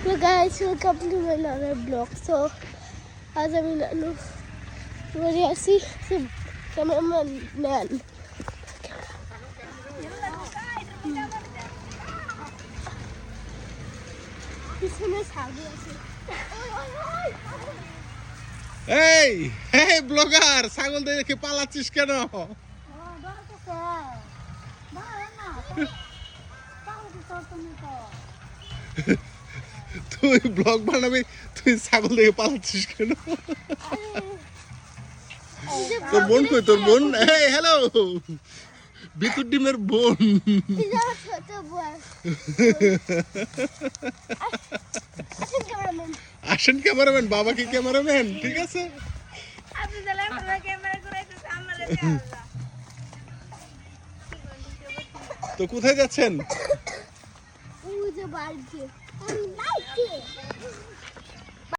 Hello guys, welcome to another vlog. So, आज আমি নানু বাড়ি আসি ক্যামেরাম্যান নেন পিছনে ছাগল আছে। এই এই ব্লগার ছাগল দেখে পালাচ্ছিস কেন? তুই ব্লগ বানাবি, তুই ছাগল দেখে পালাচ্ছিস কেন? তোর বোন কই? তোর বোন? এই হ্যালো, বিতুর ডিমের বোন। ছোট বোন ক্যামেরাম্যান। আসেন ক্যামেরাম্যান, বাবা কি ক্যামেরাম্যান? ঠিক আছে। তো কোথায় যাচ্ছেন? ওই যে বাড়িতে